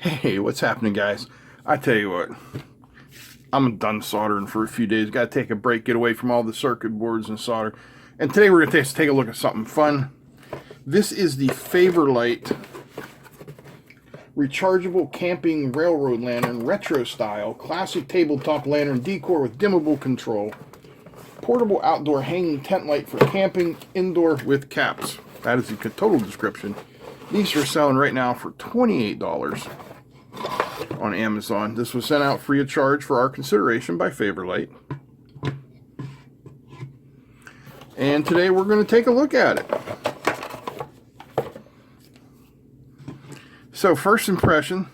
Hey, what's happening, guys? I tell you what, I'm done soldering for a few days. Got to take a break, get away from all the circuit boards and solder. And today we're going to take a look at something fun. This is the Favorlite rechargeable camping railroad lantern, retro style, classic tabletop lantern decor with dimmable control. Portable outdoor hanging tent light for camping, indoor with caps. That is the total description. These are selling right now for $28 on Amazon. This was sent out free of charge for our consideration by Favorlite. And today we're going to take a look at it. So first impression,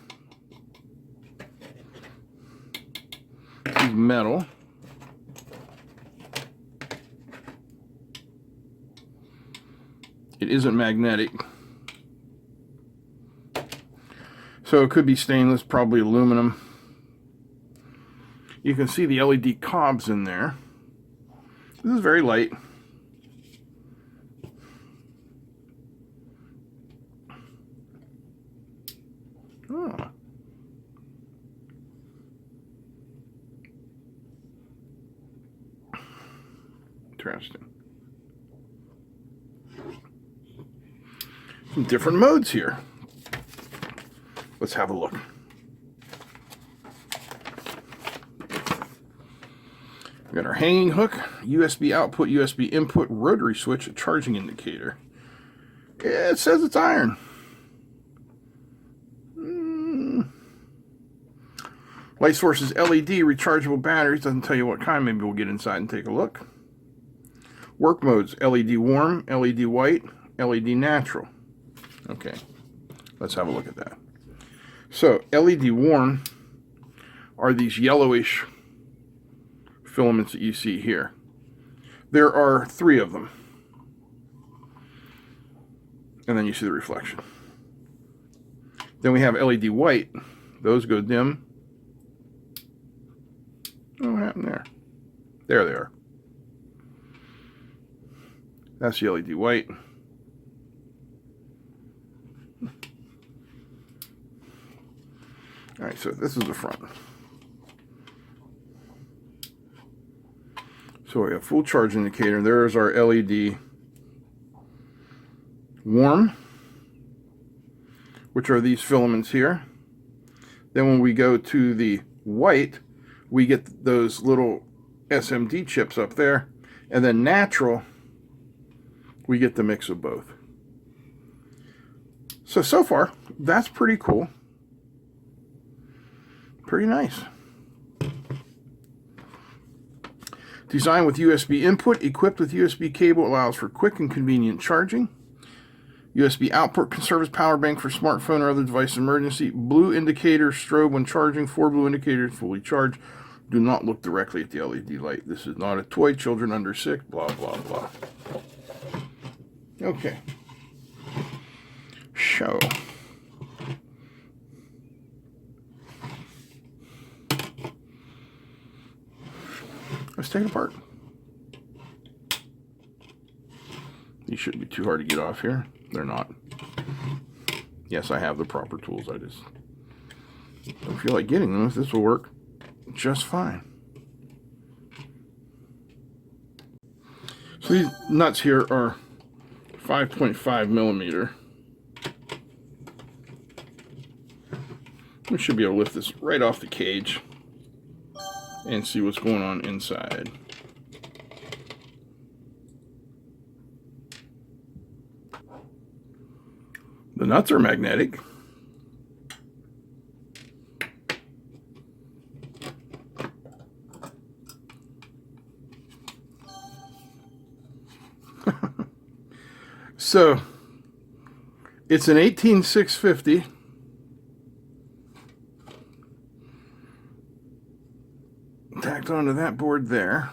is metal. It isn't magnetic. So it could be stainless, probably aluminum. You can see the LED cobs in there. This is very light. Oh. Interesting. Some different modes here. Let's have a look. We got our hanging hook, USB output, USB input, rotary switch, a charging indicator. Yeah, it says it's iron. Light source is LED, rechargeable batteries. Doesn't tell you what kind. Maybe we'll get inside and take a look. Work modes, LED warm, LED white, LED natural. Okay, let's have a look at that. So, LED warm are these yellowish filaments that you see here. There are 3 of them. And then you see the reflection. Then we have LED white. Those go dim. Oh, what happened there? There they are. That's the LED white. All right, so this is the front. So we have full charge indicator. There's our LED warm, which are these filaments here. Then when we go to the white, we get those little SMD chips up there. And then natural, we get the mix of both. So far, that's pretty cool. Pretty nice. Designed with USB input, equipped with USB cable, allows for quick and convenient charging. USB output can serve as power bank for smartphone or other device emergency. Blue indicator strobe when charging. 4 blue indicators fully charged. Do not look directly at the LED light. This is not a toy. Children under 6. Blah, blah, blah. Okay. So. Let's take it apart. These shouldn't be too hard to get off here. They're not. Yes, I have the proper tools. I just don't feel like getting them. This will work just fine. So these nuts here are 5.5 millimeter. We should be able to lift this right off the cage and see what's going on inside. The nuts are magnetic. So, it's an 18650. Tacked onto that board there.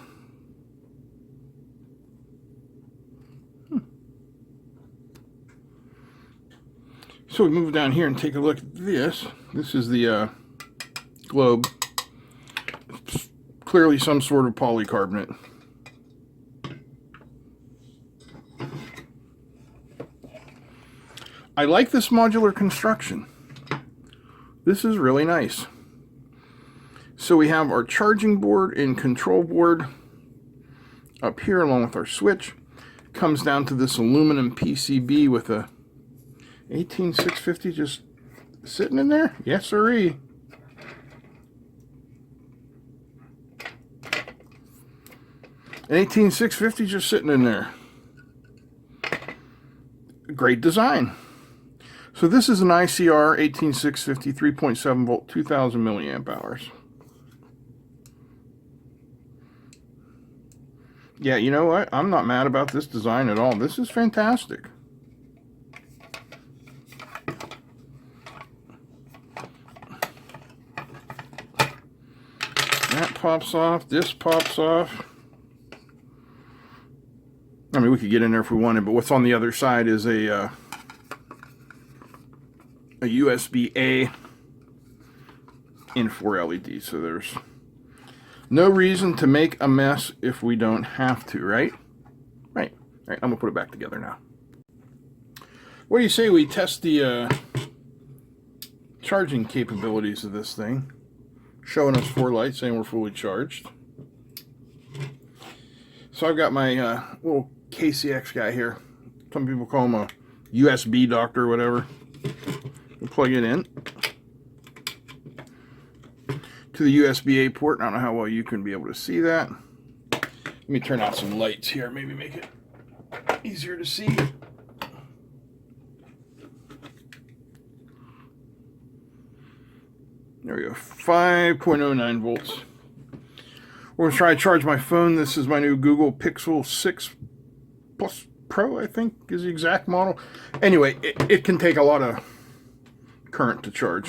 So we move down here and take a look at this. This is the globe. It's clearly some sort of polycarbonate. I like this modular construction. This is really nice. So we have our charging board and control board up here along with our switch. Comes down to this aluminum PCB with a 18650 just sitting in there. Yes, sirree. An 18650 just sitting in there. Great design. So this is an ICR 18650 3.7 volt 2000 milliamp hours. Yeah, you know what? I'm not mad about this design at all. This is fantastic. That pops off. This pops off. I mean, we could get in there if we wanted, but what's on the other side is a USB-A in 4 LEDs. So there's no reason to make a mess if we don't have to, right? Right. All right, I'm going to put it back together now. What do you say we test the charging capabilities of this thing? Showing us 4 lights saying we're fully charged. So I've got my little KCX guy here. Some people call him a USB doctor or whatever. We'll plug it in to the USB-A port. I don't know how well you can be able to see that. Let me turn out some lights here, maybe make it easier to see. There we go, 5.09 volts. We're going to try to charge my phone. This is my new Google Pixel 6 Plus Pro, I think is the exact model. Anyway, it can take a lot of current to charge.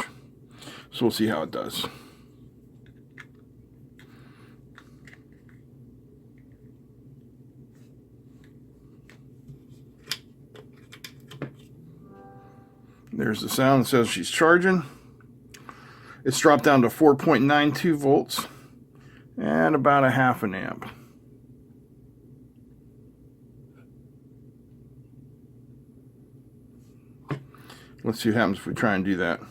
So we'll see how it does. There's the sound that says she's charging. It's dropped down to 4.92 volts and about a half an amp. Let's see what happens if we try and do that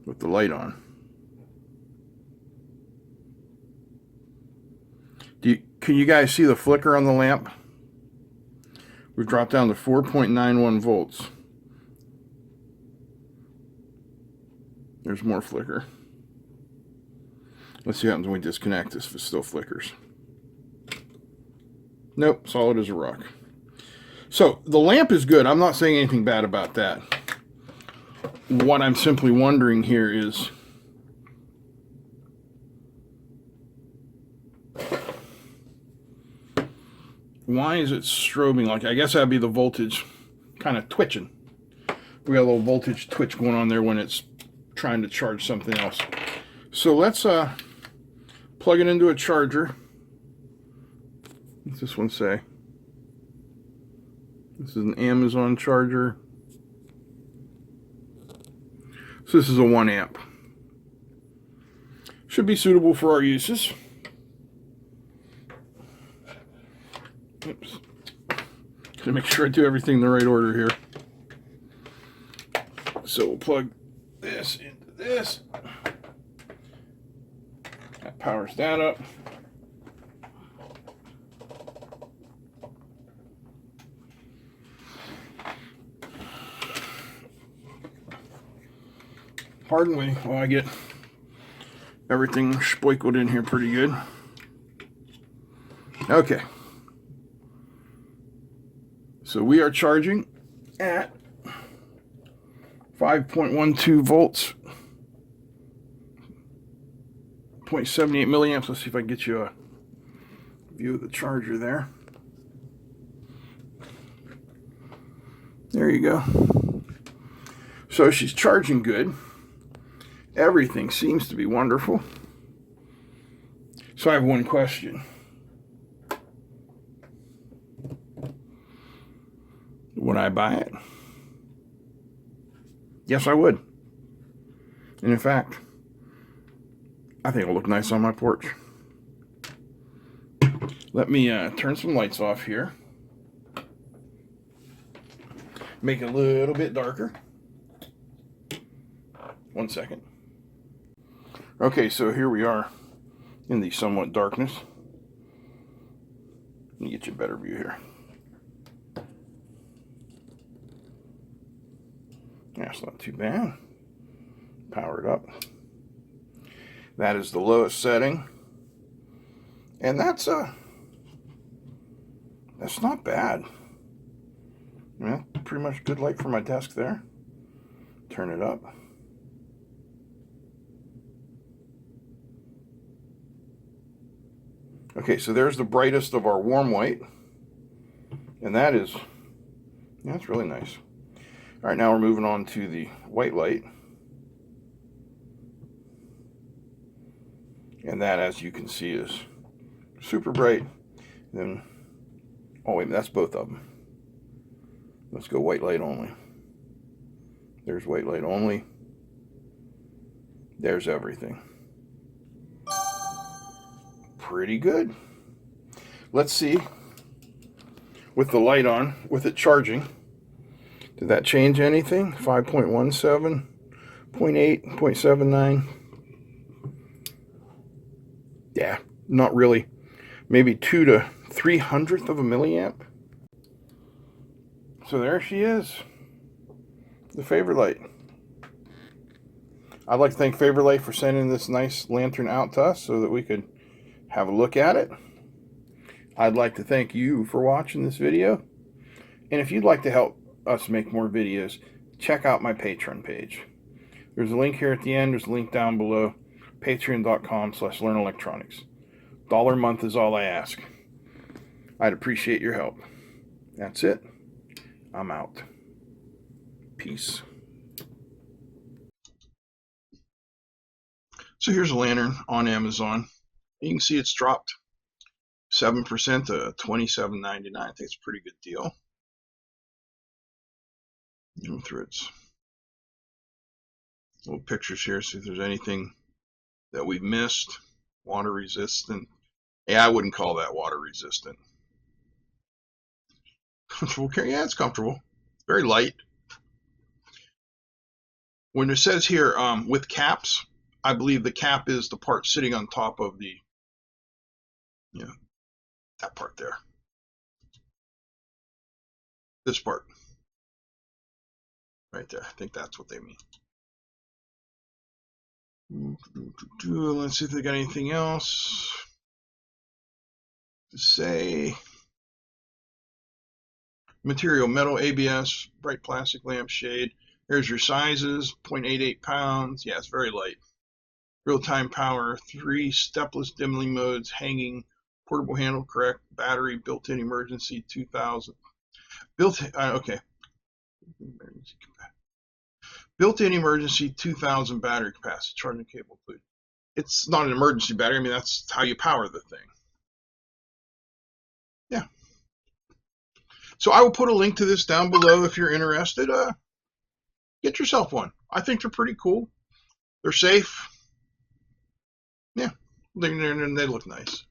with the light on. Can you guys see the flicker on the lamp? We've dropped down to 4.91 volts. There's more flicker. Let's see what happens when we disconnect this if it still flickers. Nope, solid as a rock. So the lamp is good. I'm not saying anything bad about that. What I'm simply wondering here is why is it strobing? Like, I guess that'd be the voltage kind of twitching. We got a little voltage twitch going on there when it's trying to charge something else. So let's plug it into a charger. What's this one say? This is an Amazon charger. So this is a 1 amp. Should be suitable for our uses. Oops. Gotta make sure I do everything in the right order here. So we'll plug this into this. That powers that up. Pardon me while I get everything spoikled in here pretty good. Okay. So we are charging at 5.12 volts, 0.78 milliamps. Let's see if I can get you a view of the charger there. There you go. So she's charging good. Everything seems to be wonderful. So I have one question. Would I buy it? Yes, I would. And in fact, I think it'll look nice on my porch. Let me turn some lights off here. Make it a little bit darker. 1 second. Okay, so here we are in the somewhat darkness. Let me get you a better view here. That's not too bad. Power it up. That is the lowest setting. And that's not bad. Yeah, pretty much good light for my desk there. Turn it up. Okay, so there's the brightest of our warm white. And that is, yeah, that's really nice. All right, now we're moving on to the white light. And that, as you can see, is super bright. Then, oh wait, that's both of them. Let's go white light only. There's white light only. There's everything. Pretty good. Let's see, with the light on, with it charging, did that change anything? 5.17, 0.8, 0.79. Yeah, not really. Maybe 2 to 300th of a milliamp. So there she is, the Favorlite. I'd like to thank Favorlite for sending this nice lantern out to us so that we could have a look at it. I'd like to thank you for watching this video. And if you'd like to help us make more videos, check out my Patreon page. There's a link here at the end. There's a link down below. Patreon.com/learnelectronics. $1 a month is all I ask. I'd appreciate your help. That's it. I'm out. Peace. So here's a lantern on Amazon. You can see it's dropped 7% to $27.99. I think it's a pretty good deal. Go through its little pictures here, see if there's anything that we've missed. Water resistant. Yeah, I wouldn't call that water resistant. Comfortable carry? Yeah, it's comfortable. Very light. When it says here with caps, I believe the cap is the part sitting on top of the, you know, that part there. This part. Right there. I think that's what they mean. Let's see if they got anything else to say. Material, metal, ABS, bright plastic lampshade. Here's your sizes, 0.88 pounds. Yeah, it's very light. Real-time power, 3 stepless dimming modes, hanging, portable handle, correct, battery, built-in emergency, 2000. Okay. Built-in emergency, 2000 battery capacity, charging cable included. It's not an emergency battery. I mean, that's how you power the thing. Yeah. So I will put a link to this down below if you're interested. Get yourself one. I think they're pretty cool. They're safe. Yeah, they look nice.